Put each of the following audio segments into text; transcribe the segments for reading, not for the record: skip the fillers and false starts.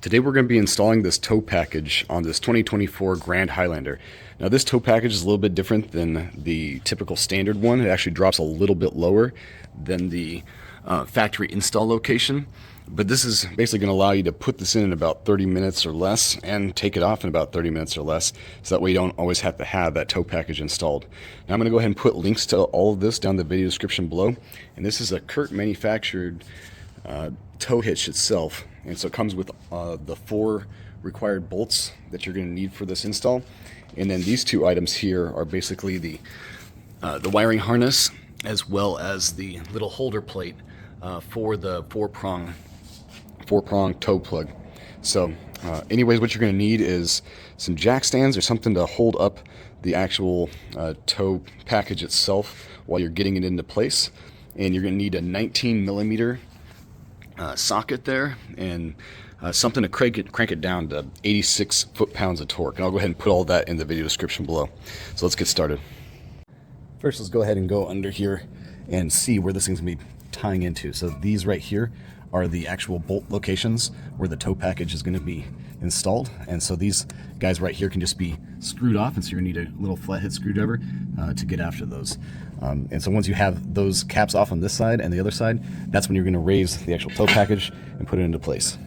Today we're going to be installing this tow package on this 2024 Grand Highlander. Now this tow package is a little bit different than the typical standard one. It actually drops a little bit lower than the factory install location. But this is basically going to allow you to put this in about 30 minutes or less and take it off in about 30 minutes or less. So that way you don't always have to have that tow package installed. Now I'm going to go ahead and put links to all of this down in the video description below. And this is a Curt manufactured tow hitch itself. And so it comes with the 4 required bolts that you're going to need for this install. And then these 2 items here are basically the wiring harness as well as the little holder plate for the four-prong tow plug. So anyways, what you're going to need is some jack stands or something to hold up the actual tow package itself while you're getting it into place. And you're going to need a 19 millimeter socket there, and something to crank it down to 86 foot-pounds of torque. And I'll go ahead and put all that in the video description below. So let's get started. First, let's go ahead and go under here and see where this thing's going to be tying into. So these right here are the actual bolt locations where the tow package is going to be installed. And so these guys right here can just be screwed off, and so you're going to need a little flathead screwdriver to get after those. And so once you have those caps off on this side and the other side, that's when you're going to raise the actual tow package and put it into place.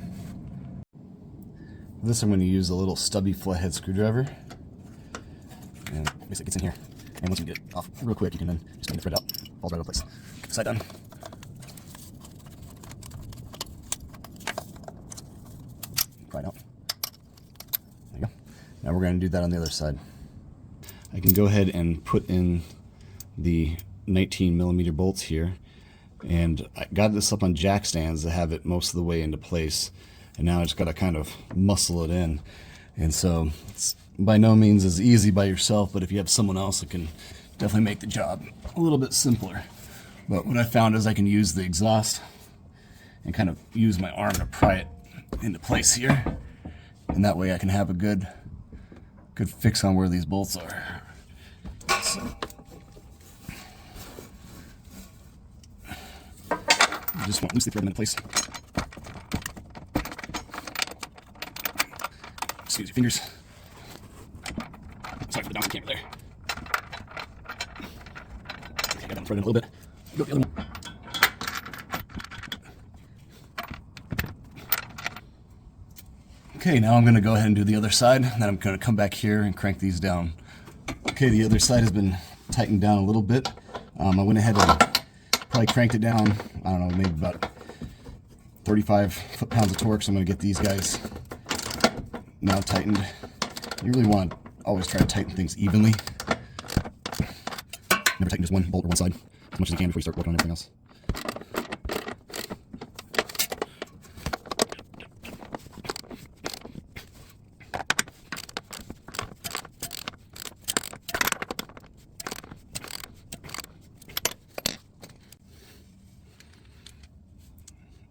This I'm going to use a little stubby flathead screwdriver, and basically gets in here. And once you get it off real quick, you can then just bring the thread out, falls right into place. Side done. Pry it out. There you go. Now we're going to do that on the other side. I can go ahead and put in the 19 millimeter bolts here, and I got this up on jack stands to have it most of the way into place, and now I just got to kind of muscle it in. And so it's by no means as easy by yourself, but if you have someone else, it can definitely make the job a little bit simpler. But what I found is I can use the exhaust and kind of use my arm to pry it into place here, and that way I can have a good fix on where these bolts are. So you just want to loosely thread them into place. Just use your fingers. Sorry for the donkey camera there. Okay, I got them threaded a little bit. Go the other one. Okay, now I'm going to go ahead and do the other side, and then I'm going to come back here and crank these down. Okay, the other side has been tightened down a little bit. I went ahead and probably cranked it down, I don't know, maybe about 35 foot-pounds of torque, so I'm going to get these guys now tightened. You really want to always try to tighten things evenly. Never tighten just one bolt or one side as much as you can before you start working on everything else.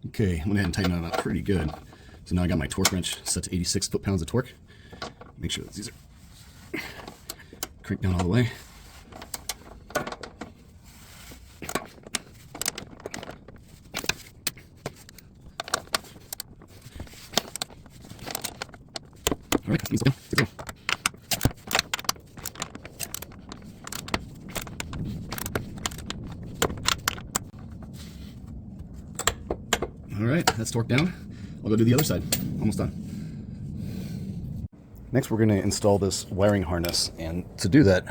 Okay, I went ahead and tightened that up pretty good. So now I got my torque wrench set to 86 foot-pounds of torque. Make sure that these are cranked down all the way. All right, let's go. All right, that's torqued down. I'll go do the other side. Almost done. Next, we're going to install this wiring harness, and to do that,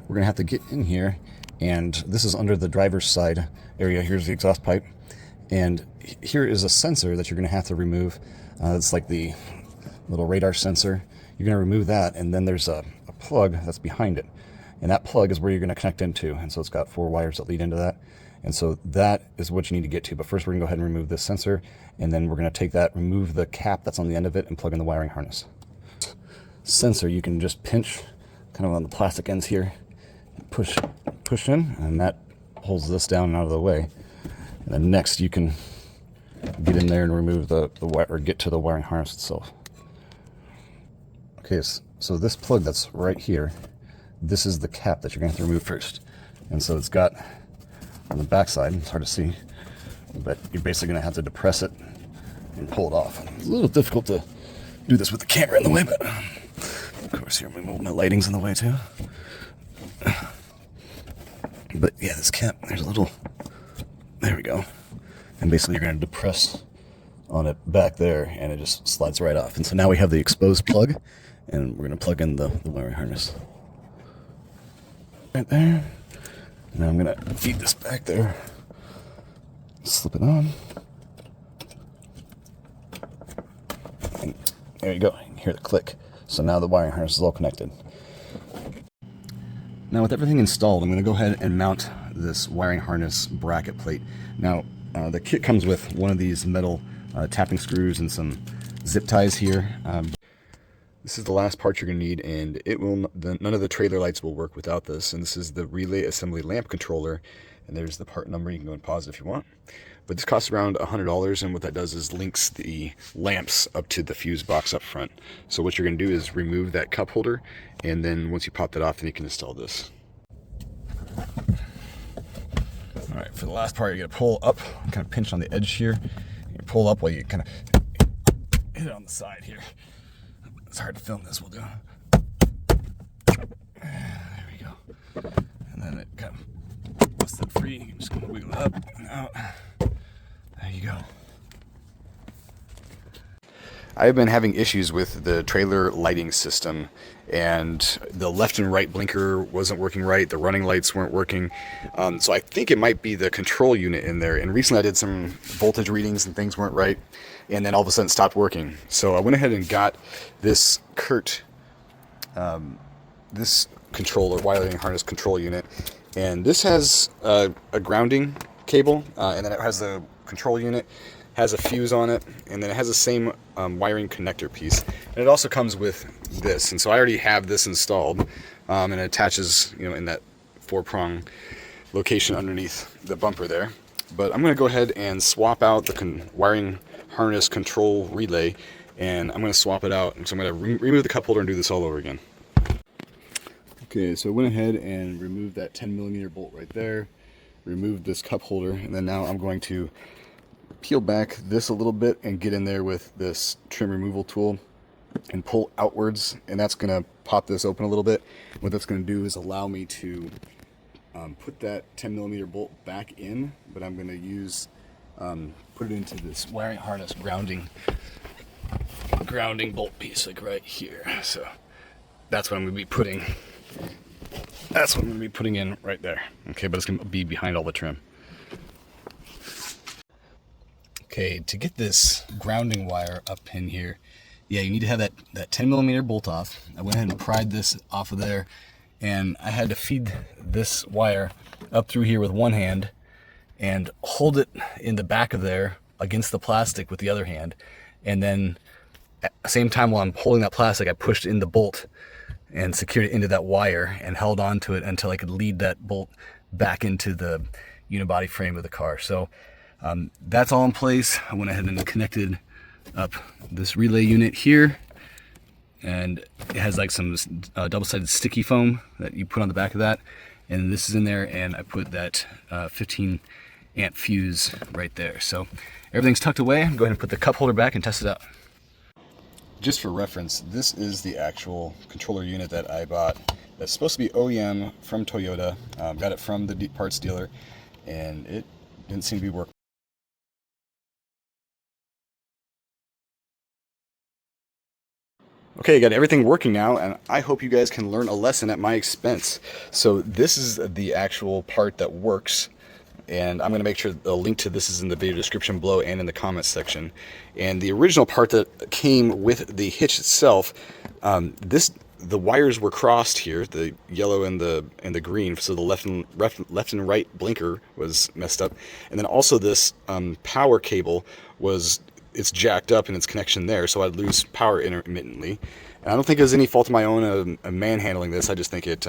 we're going to have to get in here, and this is under the driver's side area. Here's the exhaust pipe, and here is a sensor that you're going to have to remove. It's like the little radar sensor. You're going to remove that, and then there's a plug that's behind it, and that plug is where you're going to connect into, and so it's got 4 wires that lead into that. And so that is what you need to get to. But first we're going to go ahead and remove this sensor, and then we're going to take that, remove the cap that's on the end of it, and plug in the wiring harness. Sensor, you can just pinch kind of on the plastic ends here, push in, and that holds this down and out of the way. And then next you can get in there and remove the wire, or get to the wiring harness itself. Okay, so this plug that's right here, this is the cap that you're going to have to remove first. And so it's got on the back side, it's hard to see, but you're basically going to have to depress it and pull it off. It's a little difficult to do this with the camera in the way, but of course here my lighting's in the way too. But yeah, this cap, there's a little, there we go. And basically you're going to depress on it back there and it just slides right off. And so now we have the exposed plug and we're going to plug in the wiring harness. Right there. Now I'm going to feed this back there. Slip it on. And there you go. You can hear the click. So now the wiring harness is all connected. Now with everything installed, I'm going to go ahead and mount this wiring harness bracket plate. Now the kit comes with one of these metal tapping screws and some zip ties here. This is the last part you're going to need, and none of the trailer lights will work without this. And this is the relay assembly lamp controller, and there's the part number. You can go and pause it if you want. But this costs around $100, and what that does is links the lamps up to the fuse box up front. So what you're going to do is remove that cup holder, and then once you pop that off, then you can install this. All right, for the last part, you're going to pull up, kind of pinch on the edge here. You pull up while you kind of hit it on the side here. It's hard to film this, we'll do. There we go. And then it kind of busts it free. You can just kind of wiggle it up and out. There you go. I've been having issues with the trailer lighting system, and the left and right blinker wasn't working right, the running lights weren't working, so I think it might be the control unit in there. And recently I did some voltage readings and things weren't right, and then all of a sudden it stopped working. So I went ahead and got this Curt this controller, wiring harness control unit, and this has a grounding cable, and then it has the control unit, has a fuse on it, and then it has the same wiring connector piece. And it also comes with this, and so I already have this installed, and it attaches, in that 4-prong location underneath the bumper there. But I'm going to go ahead and swap out the wiring harness control relay, and I'm going to swap it out. So I'm going to remove the cup holder and do this all over again. Okay, so I went ahead and removed that 10mm bolt right there, removed this cup holder, and then now I'm going to peel back this a little bit and get in there with this trim removal tool and pull outwards, and that's going to pop this open a little bit. What that's going to do is allow me to put that 10mm bolt back in, but I'm going to use put it into this wiring harness grounding bolt piece, like right here. So that's what I'm going to be putting. That's what I'm going to be putting in right there. Okay, but it's going to be behind all the trim. Okay, to get this grounding wire up in here, yeah, you need to have that 10mm bolt off. I went ahead and pried this off of there, and I had to feed this wire up through here with one hand and hold it in the back of there against the plastic with the other hand. And then at the same time while I'm holding that plastic, I pushed in the bolt and secured it into that wire and held on to it until I could lead that bolt back into the unibody frame of the car. So that's all in place. I went ahead and connected up this relay unit here, and it has like some double-sided sticky foam that you put on the back of that, and this is in there, and I put that 15 amp fuse right there. So everything's tucked away. Go ahead and put the cup holder back and test it out. Just for reference, this is the actual controller unit that I bought. That's supposed to be OEM from Toyota. Got it from the parts dealer, and it didn't seem to be working. Okay, got everything working now, and I hope you guys can learn a lesson at my expense. So this is the actual part that works, and I'm going to make sure the link to this is in the video description below and in the comments section. And the original part that came with the hitch itself, the wires were crossed here, the yellow and the green, so the left and right blinker was messed up, and then also this power cable it's jacked up in its connection there, so I'd lose power intermittently. And I don't think it was any fault of my own manhandling this. I just think it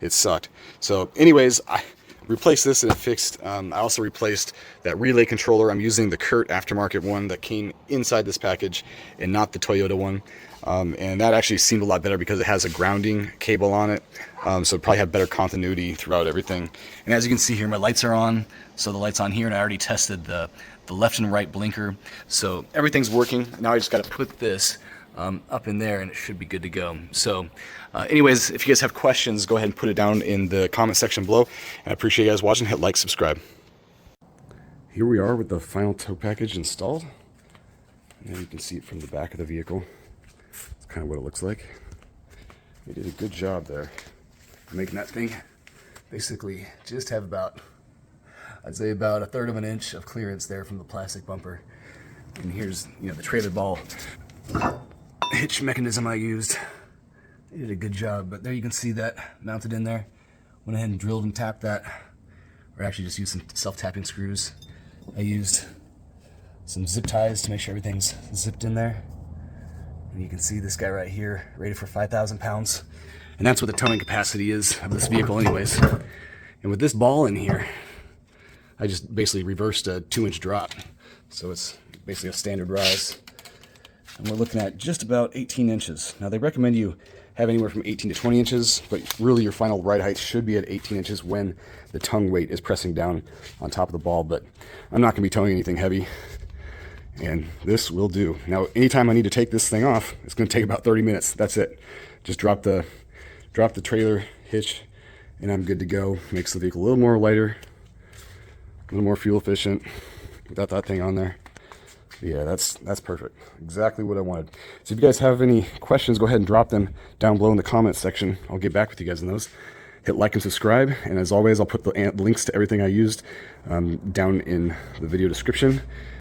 sucked. So anyways, I replaced this and it fixed. I also replaced that relay controller. I'm using the Curt aftermarket one that came inside this package and not the Toyota one. And that actually seemed a lot better because it has a grounding cable on it. So it probably have better continuity throughout everything. And as you can see here, my lights are on. So the light's on here, and I already tested the left and right blinker. So everything's working. Now I just got to put this up in there, and it should be good to go. So anyways, if you guys have questions, go ahead and put it down in the comment section below. And I appreciate you guys watching. Hit like, subscribe. Here we are with the final tow package installed. And you can see it from the back of the vehicle. It's kind of what it looks like. They did a good job there making that thing basically just have about, I'd say about 1/3 of an inch of clearance there from the plastic bumper. And here's, the trailer ball hitch mechanism I used. They did a good job, but there you can see that mounted in there. Went ahead and drilled and tapped that, or actually just used some self-tapping screws. I used some zip ties to make sure everything's zipped in there. And you can see this guy right here, rated for 5,000 pounds. And that's what the towing capacity is of this vehicle anyways. And with this ball in here, I just basically reversed a 2-inch drop. So it's basically a standard rise. And we're looking at just about 18 inches. Now they recommend you have anywhere from 18 to 20 inches, but really your final ride height should be at 18 inches when the tongue weight is pressing down on top of the ball. But I'm not gonna be towing anything heavy, and this will do. Now, anytime I need to take this thing off, it's gonna take about 30 minutes. That's it. Just drop the trailer hitch, and I'm good to go. Makes the vehicle a little more lighter, a little more fuel efficient without that thing on there. Yeah, that's perfect. Exactly what I wanted. So if you guys have any questions, go ahead and drop them down below in the comments section. I'll get back with you guys on those. Hit like and subscribe. And as always, I'll put the links to everything I used down in the video description.